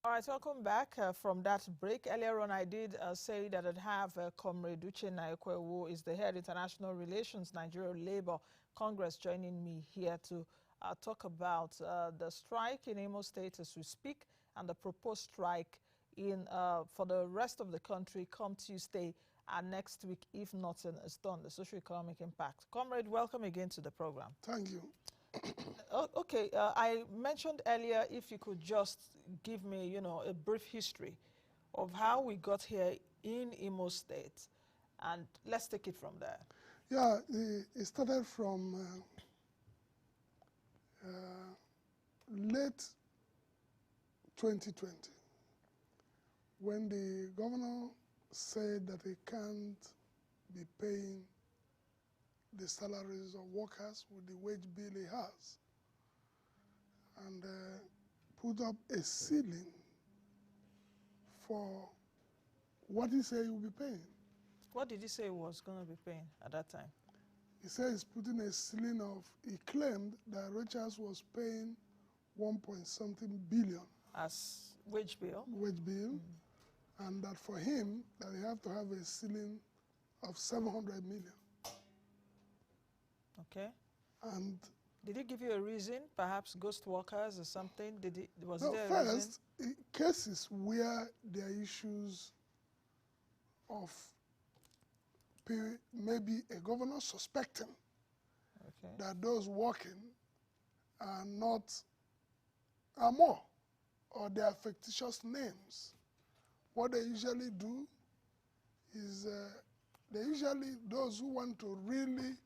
All right, welcome back from that break. Earlier on, I did say that I'd have Comrade UCHENNA EKWE, who is the head international relations Nigeria Labour Congress, joining me here to talk about the strike in Imo State as we speak and the proposed strike in for the rest of the country come Tuesday next week, if nothing is done, the socio-economic impact. Comrade, welcome again to the program. Thank you. Okay, I mentioned earlier if you could just give me, a brief history of how we got here in Imo State, and let's take it from there. Yeah, it started from late 2020 when the governor said that he can't be paying the salaries of workers with the wage bill he has, and put up a ceiling for what he said he will be paying. What did he say he was going to be paying at that time? He said he's putting a ceiling of, he claimed that Richards was paying 1.something billion. As wage bill? Wage bill. And that for him, that he have to have a ceiling of 700 million. Okay. And did he give you a reason, perhaps ghost workers or something? Was no, there a first, reason? Cases where there are issues of maybe a governor suspecting that those working are more, or they are fictitious names. What they usually do is those who want to really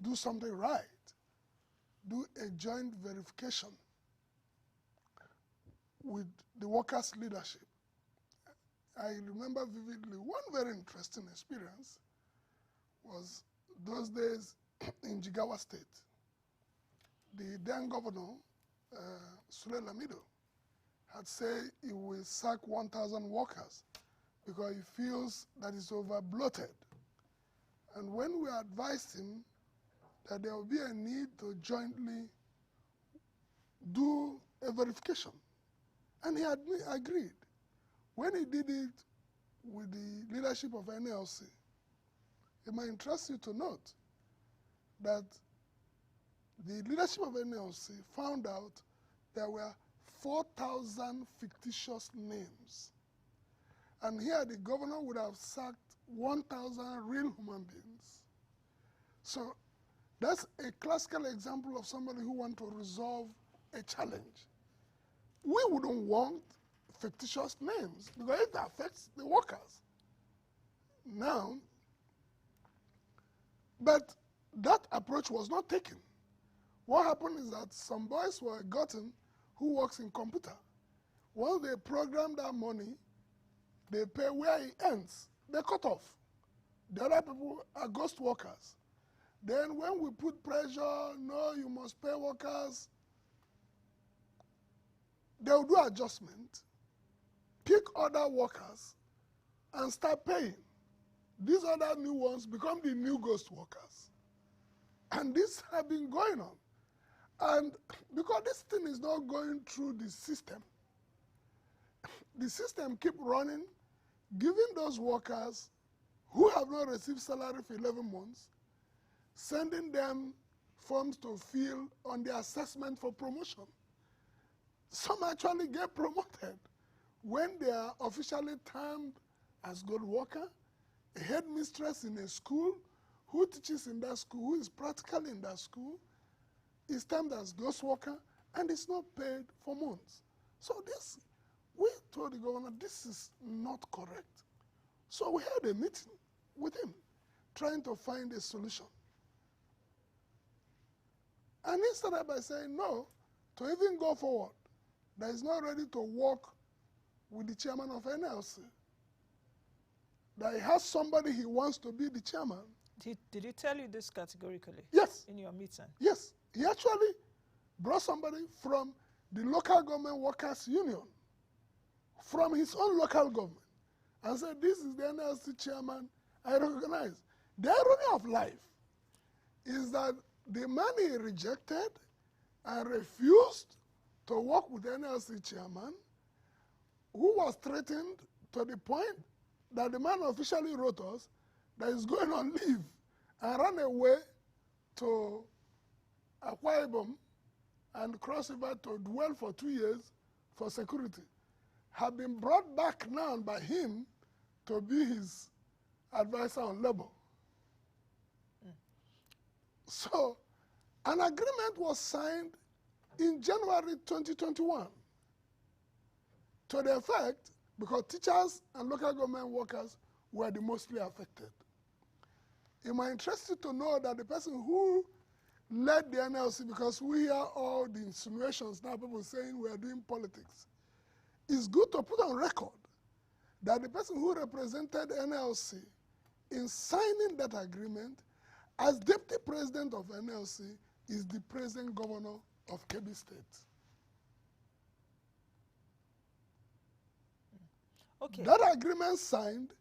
do something right, do a joint verification with the workers' leadership. I remember vividly one very interesting experience was those days in Jigawa State. The then governor, Sule Lamido, had said he will sack 1,000 workers because he feels that it's over-bloated. And when we advised him that there will be a need to jointly do a verification, and he agreed. When he did it with the leadership of NLC, it might interest you to note that the leadership of NLC found out there were 4,000 fictitious names. And here the governor would have sacked 1,000 real human beings. So that's a classical example of somebody who wants to resolve a challenge. We wouldn't want fictitious names because it affects the workers. Now, but that approach was not taken. What happened is that some boys were gotten who works in computer. Once they program that money, they pay where it ends. They cut off. The other people are ghost workers. Then when we put pressure, no, you must pay workers, they'll do adjustment, pick other workers, and start paying. These other new ones become the new ghost workers. And this has been going on. And because this thing is not going through the system keep running, giving those workers who have not received salary for 11 months, sending them forms to fill on the assessment for promotion. Some actually get promoted when they are officially termed as good worker, a headmistress in a school, who teaches in that school, who is practically in that school, is termed as ghost worker, and is not paid for months. So this, we told the governor, this is not correct. So we had a meeting with him, trying to find a solution. And he started by saying, no, to even go forward, that is not ready to work with the chairman of NLC. That he has somebody he wants to be the chairman. Did he tell you this categorically? Yes. In your meeting? Yes. He actually brought somebody from the local government workers union, from his own local government, and said, this is the NLC chairman I recognize. The irony of life is that the man he rejected and refused to work with the NLC chairman who was threatened to the point that the man officially wrote us that he's going on leave and ran away to Akwa Ibom and cross river to dwell for 2 years for security, have been brought back now by him to be his advisor on labor. So an agreement was signed in January 2021 to the effect, because teachers and local government workers were the mostly affected. It might interest you to know that the person who led the NLC, because we hear all the insinuations now, people saying we are doing politics, it's good to put on record that the person who represented NLC in signing that agreement as deputy president of NLC is the present governor of Kebbi State. Okay. That agreement signed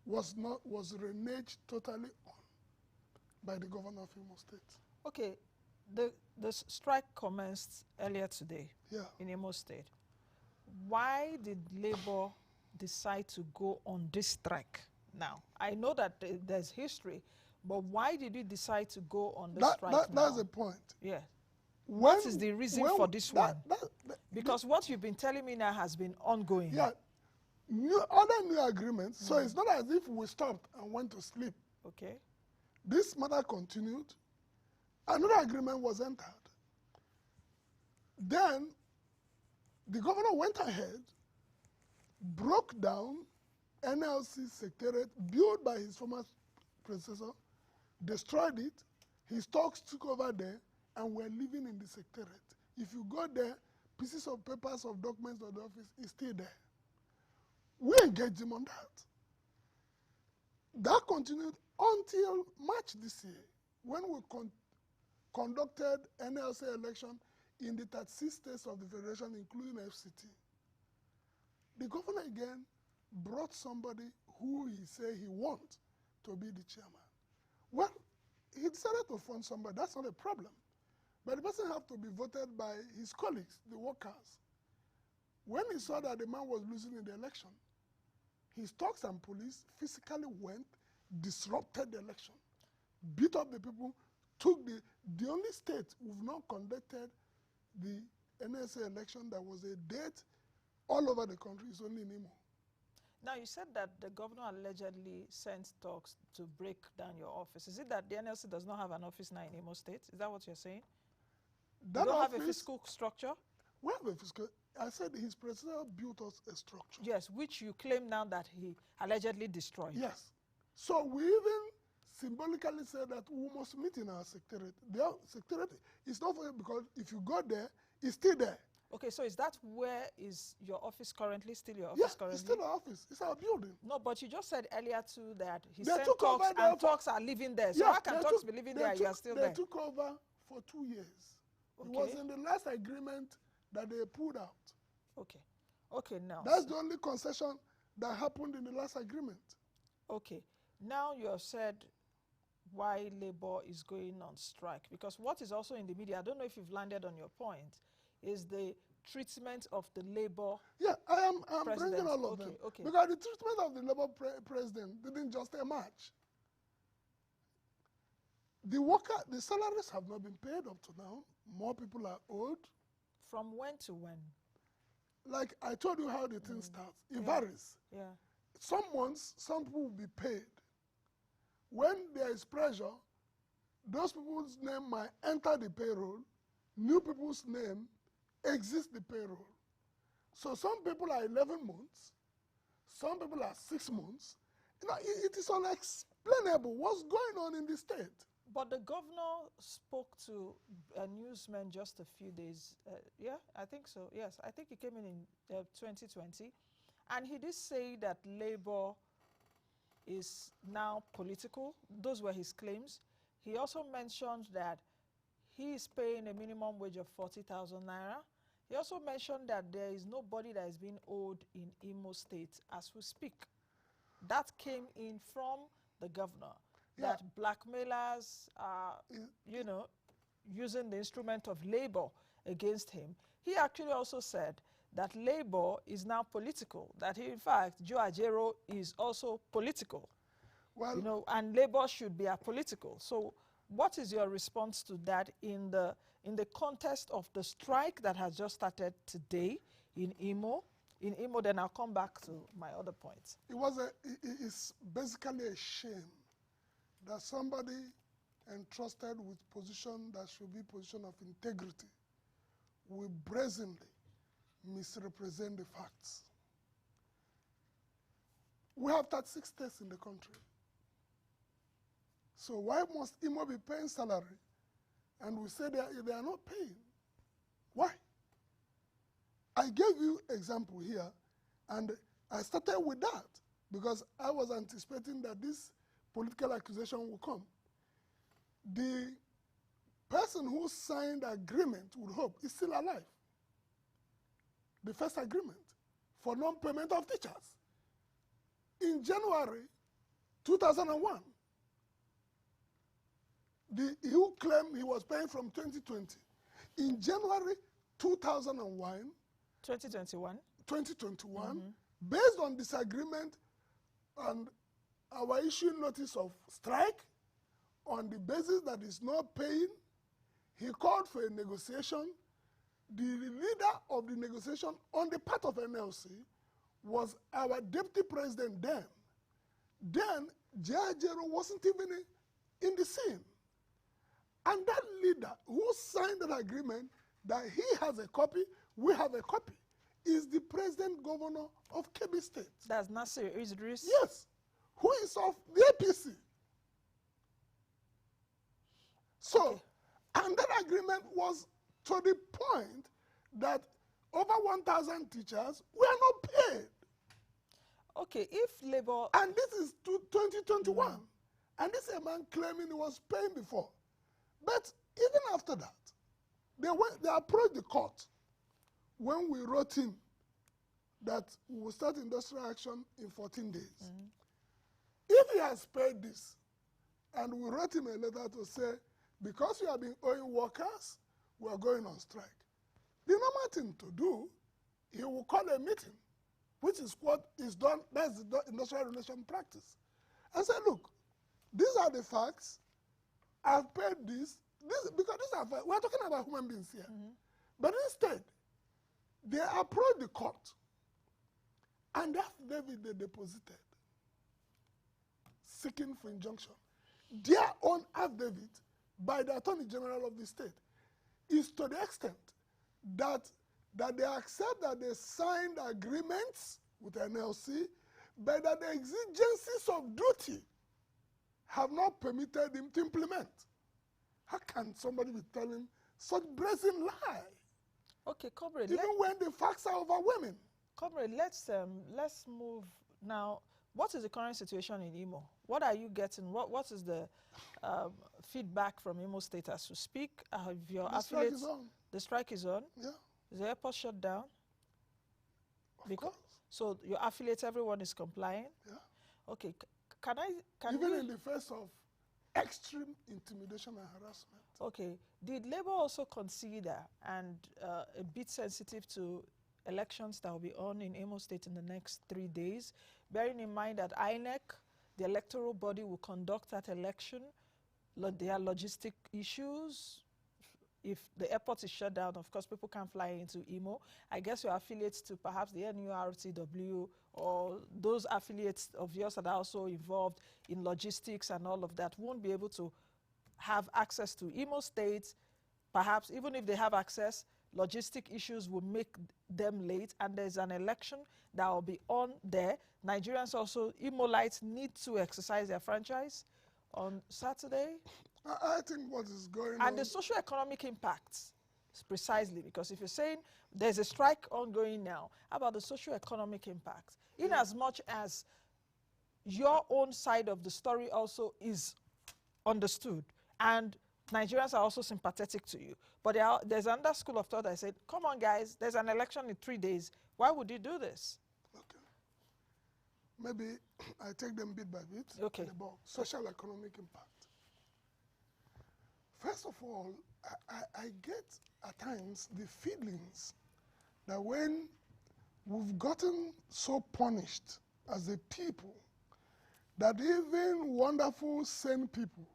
was reneged totally on by the governor of Imo State. Okay, the strike commenced earlier today in Imo State. Why did Labour decide to go on this strike now? I know that there's history, but why did you decide to go on this strike now? That's the point. Yeah. What is the reason for this one? Because what you've been telling me now has been ongoing. Yeah. Other new agreements, so it's not as if we stopped and went to sleep. Okay. This matter continued. Another agreement was entered. Then the governor went ahead, broke down NLC secretariat built by his former predecessor, destroyed it. His talks took over there, and we're living in the secretariat. If you go there, pieces of papers of documents of the office is still there. We engaged him on that. That continued until March this year, when we conducted NLC election in the 36 states of the Federation, including FCT. The governor again brought somebody who he said he wants to be the chairman. Well, he decided to fund somebody. That's not a problem. But the person has to be voted by his colleagues, the workers. When he saw that the man was losing in the election, his talks and police physically went, disrupted the election, beat up the people, took the only state we've not conducted the NSA election that was a date all over the country is only in Imo. Now, you said that the governor allegedly sent talks to break down your office. Is it that the NLC does not have an office now in Imo State? Is that what you're saying? That you don't have a fiscal structure? We have a fiscal. I said his president built us a structure. Yes, which you claim now that he allegedly destroyed. Yes. So we even symbolically said that we must meet in our secretariat. The secretariat is not for you, because if you go there, it's still there. Okay, so is that where is your office currently? Still your office currently? It's still our office. It's our building. No, but you just said earlier too that he sent talks and talks are living there. So how can talks be living there and you are still there? They took over for 2 years. Okay. It was in the last agreement that they pulled out. Okay. Okay, now. That's the only concession that happened in the last agreement. Okay. Now you have said why Labour is going on strike. Because what is also in the media, I don't know if you've landed on your point, is the treatment of the Labour I'm bringing all of them. Okay. Because the treatment of the Labour president didn't just emerge. The salaries have not been paid up to now. More people are owed. From when to when? Like I told you how the thing starts. It varies. Yeah. Some months, some people will be paid. When there is pressure, those people's name might enter the payroll. New people's name exits the payroll. So some people are 11 months. Some people are 6 months. You know, it is unexplainable what's going on in the state. But the governor spoke to a newsman just a few days. Yeah, I think so. Yes, I think he came in 2020. And he did say that Labour is now political. Those were his claims. He also mentioned that he is paying a minimum wage of 40,000 naira. He also mentioned that there is nobody that is being owed in Imo State as we speak. That came in from the governor. That blackmailers are, you know, using the instrument of labor against him. He actually also said that labor is now political, that in fact Joe Ajero is also political, Well, you know, and labor should be apolitical. So what is your response to that in the context of the strike that has just started today in Imo? In Imo, then I'll come back to my other points. It's basically a shame that somebody entrusted with position that should be position of integrity will brazenly misrepresent the facts. We have 36 states in the country. So why must Imo be paying salary and we say they are not paying? Why? I gave you example here, and I started with that because I was anticipating that this political accusation will come. The person who signed agreement with Hope is still alive. The first agreement for non-payment of teachers. In January 2001, he who claimed he was paying from 2020. In January 2001, 2021, based on disagreement and our issuing notice of strike, on the basis that is not paying, he called for a negotiation. The leader of the negotiation on the part of NLC was our deputy president then. Then, Jajero wasn't even in the scene. And that leader who signed that agreement, that he has a copy, we have a copy, is the president governor of Kebbi State. That's Nasir Idris? Yes, who is of the APC. So, okay. And that agreement was to the point that over 1,000 teachers were not paid. Okay, if labor... And this is 2021. And this is a man claiming he was paying before. But even after that, they approached the court when we wrote him that we will start industrial action in 14 days. If he has paid this, and we wrote him a letter to say, because you have been owing workers, we are going on strike. The normal thing to do, he will call a meeting, which is what is done, that's the industrial relation practice. And say, look, these are the facts, I've paid this because these are facts. We're talking about human beings here. But instead, they approached the court, and that affidavit they deposited, seeking for injunction. Their own affidavit by the Attorney General of the state is to the extent that they accept that they signed agreements with NLC, but that the exigencies of duty have not permitted him to implement. How can somebody be telling such brazen lie? Okay, Comrade. Even when the facts are overwhelming. Comrade, let's move now. What is the current situation in Imo? What are you getting? What is the feedback from Imo State as we speak? Have your affiliates? Strike is on. The strike is on? Yeah. Is the airport shut down? Of course. So your affiliates, everyone is complying? Yeah. Okay. Can Even in the face of extreme intimidation and harassment. Okay. Did Labour also consider and a bit sensitive to elections that will be on in Imo State in the next 3 days, bearing in mind that INEC, the electoral body, will conduct that election? There are logistic issues. If the airport is shut down, of course, people can't fly into Imo. I guess your affiliates to perhaps the NURTW or those affiliates of yours that are also involved in logistics and all of that won't be able to have access to Imo State. Perhaps even if they have access, logistic issues will make them late, and there's an election that will be on there. Nigerians also, Imolites, need to exercise their franchise on Saturday. I think what is going on... And the socio-economic impacts, precisely, because if you're saying there's a strike ongoing now, how about the socio-economic impacts? In as much as your own side of the story also is understood, and Nigerians are also sympathetic to you. But there's another school of thought that said, come on, guys, there's an election in 3 days. Why would you do this? Okay. Maybe I take them bit by bit. Okay. About social economic impact. First of all, I get at times the feelings that when we've gotten so punished as a people that even wonderful, sane people,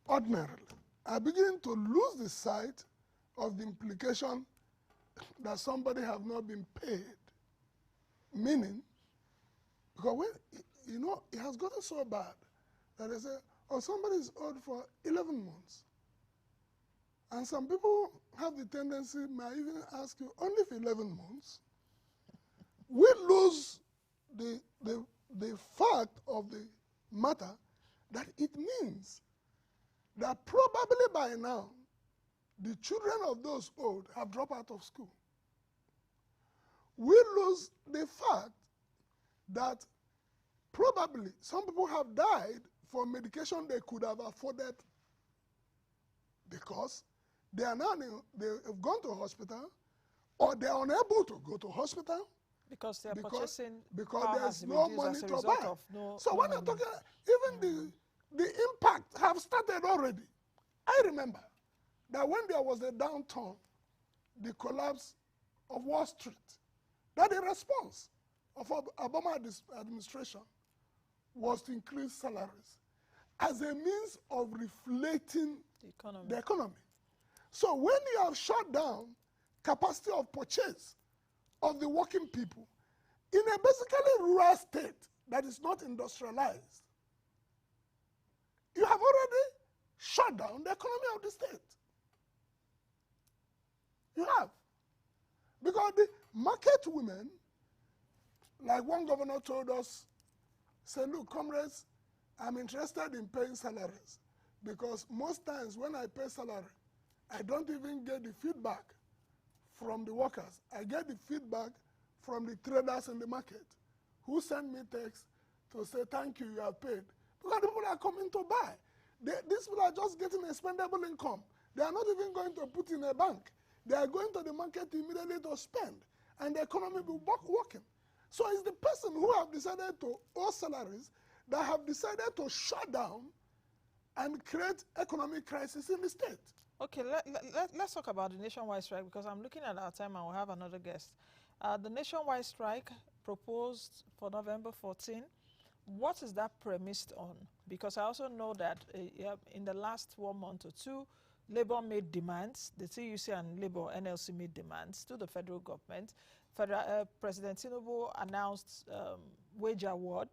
ordinarily, are beginning to lose the sight of the implication that somebody have not been paid. Meaning, because when, you know, it has gotten so bad that they say, oh, somebody is owed for 11 months. And some people have the tendency, may I even ask you, only for 11 months? We lose the fact of the matter that it means that probably by now, the children of those owed have dropped out of school. We lose the fact that probably some people have died for medication they could have afforded because they are now, they have gone to hospital or they are unable to go to hospital because they are purchasing because power there's has no reduced money as a to result buy. of no So when I'm talking, even the impact have started already. I remember that when there was a downturn, the collapse of Wall Street, that the response of Obama administration was to increase salaries as a means of reflating the economy. So when you have shut down capacity of purchase of the working people in a basically rural state that is not industrialized, you have already shut down the economy of the state. You have. Because the market women, like one governor told us, said, look, comrades, I'm interested in paying salaries because most times when I pay salary, I don't even get the feedback from the workers. I get the feedback from the traders in the market who send me texts to say, thank you, you have paid. Because the people are coming to buy. These people are just getting expendable income. They are not even going to put in a bank. They are going to the market immediately to spend, and the economy will be working. So it's the person who have decided to owe salaries that have decided to shut down and create economic crisis in the state. Okay, let's talk about the nationwide strike because I'm looking at our time and we'll have another guest. The nationwide strike proposed for November 14. What is that premised on? Because I also know that in the last 1 month or two, Labour made demands, the TUC and Labour NLC made demands to the federal government. President Tinubu announced wage award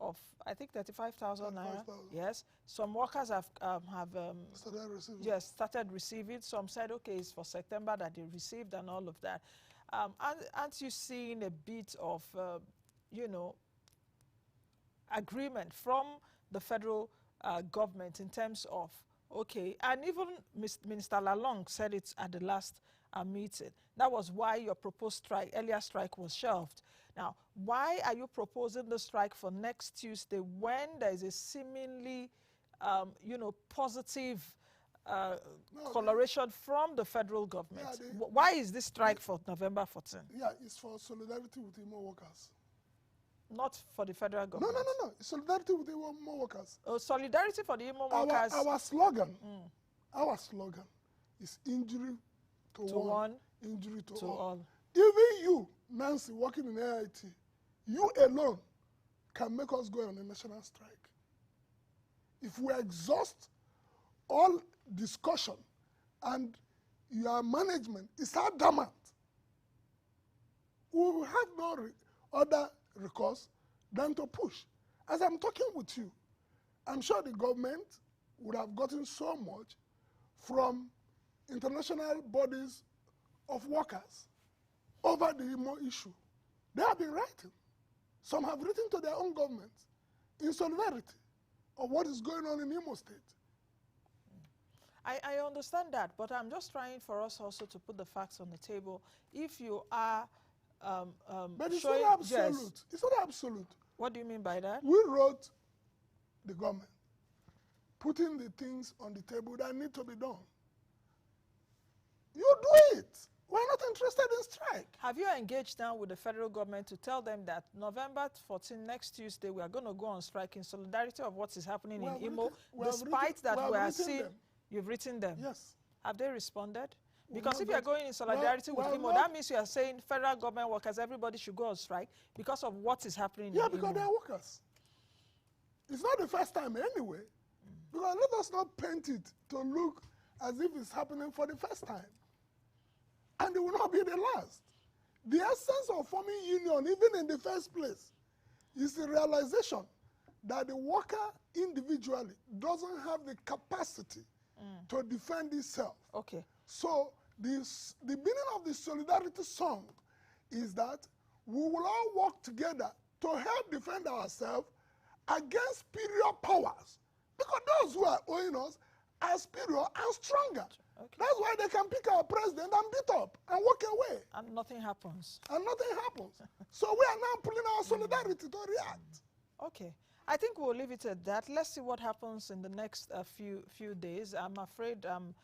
of, I think, 35,000 naira. Yes. Some workers have started receiving. Some said, okay, it's for September that they received and all of that. Aren't you seeing a bit of, you know, agreement from the federal government in terms of, okay, and even Minister Lalong said it at the last meeting. That was why your proposed earlier strike was shelved. Now, why are you proposing the strike for next Tuesday when there is a seemingly, you know, positive coloration from the federal government? Yeah, why is this strike for November 14? Yeah, it's for solidarity with IMO workers. Not for the federal government? No. It's solidarity with the IMO workers. Oh, solidarity for the IMO workers. Our slogan is injury to one, injury to all. Even you, Nancy, working in AIT, you alone can make us go on a national strike. If we exhaust all discussion and your management is adamant, we will have no other recourse than to push. As I'm talking with you, I'm sure the government would have gotten so much from international bodies of workers over the IMO issue. They have been writing. Some have written to their own governments in solidarity of what is going on in Imo State. I understand that, but I'm just trying for us also to put the facts on the table. If you are but it's not absolute. Yes. It's not absolute. What do you mean by that? We wrote the government, putting the things on the table that need to be done. You do it. We're not interested in strike. Have you engaged now with the federal government to tell them that November 14, next Tuesday, we are going to go on strike in solidarity of what is happening in Imo, despite that we are seeing... You've written them? Yes. Have they responded? Because if you're going in solidarity with Imo, that means you are saying federal government workers, everybody should go on strike because of what is happening in Imo. because they are workers. It's not the first time anyway. Because let us not paint it to look as if it's happening for the first time. And it will not be the last. The essence of forming union, even in the first place, is the realization that the worker individually doesn't have the capacity to defend itself. Okay. So the meaning of the solidarity song is that we will all work together to help defend ourselves against superior powers. Because those who are owing us are superior and stronger. Okay. That's why they can pick our president and beat up and walk away. And nothing happens. And nothing happens. So we are now pulling our solidarity to react. Okay. I think we'll leave it at that. Let's see what happens in the next few days. I'm afraid I'm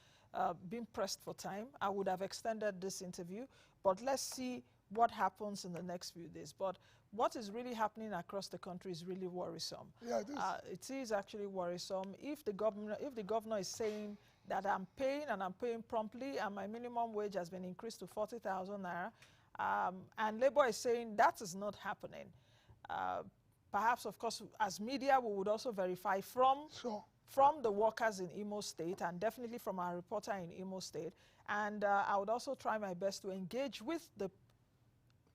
being pressed for time. I would have extended this interview, but let's see what happens in the next few days. But what is really happening across the country is really worrisome. Yeah, it is. It is actually worrisome. If the governor is saying that I'm paying and I'm paying promptly and my minimum wage has been increased to 40,000 naira, and Labour is saying that is not happening, perhaps, of course, as media, we would also verify from the workers in Imo State and definitely from our reporter in Imo State. And I would also try my best to engage with the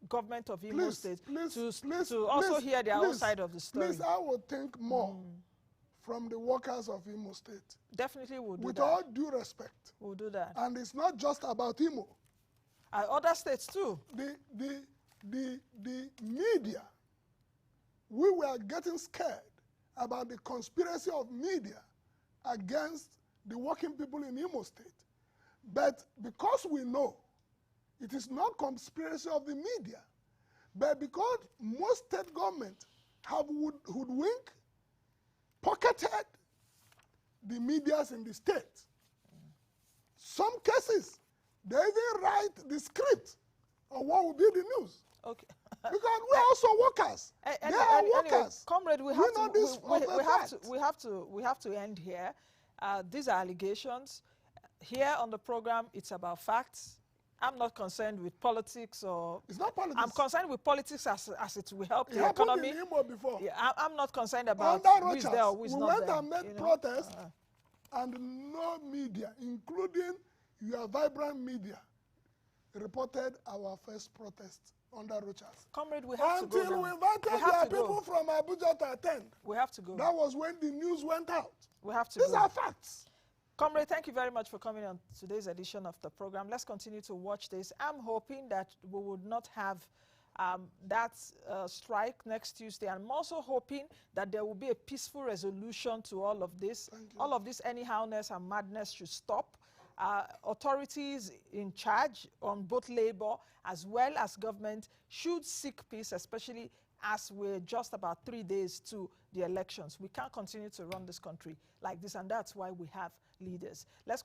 government of Imo State to also hear their own side of the story. Please, I would think more from the workers of Imo State. Definitely we'll do that. With all due respect. We'll do that. And it's not just about Imo. Other states too. The media, we were getting scared about the conspiracy of media against the working people in Imo State. But because we know it is not conspiracy of the media, but because most state governments have hoodwinked, pocketed the medias in the state. Some cases, they even write the script of what will be the news. Okay. Because we're also workers. They are workers. Anyway, comrade, we have to end here. These are allegations. Here on the program, it's about facts. I'm not concerned with politics or... It's not politics. I'm concerned with politics as it will help the It economy. happened in Imo before. Yeah, I'm not concerned about who is there or who is not there. We went and made protests, and no media, including your vibrant media, reported our first protest under Rochas. Comrade, we have to go. Until we invited people from Abuja to attend. We have to go. That was when the news went out. We have to These are facts. Comrade, thank you very much for coming on today's edition of the program. Let's continue to watch this. I'm hoping that we would not have that strike next Tuesday. I'm also hoping that there will be a peaceful resolution to all of this. All of this anyhowness and madness should stop. Authorities in charge on both labor as well as government should seek peace, especially as we're just about 3 days to the elections. We can't continue to run this country like this, and that's why we have leaders. Let's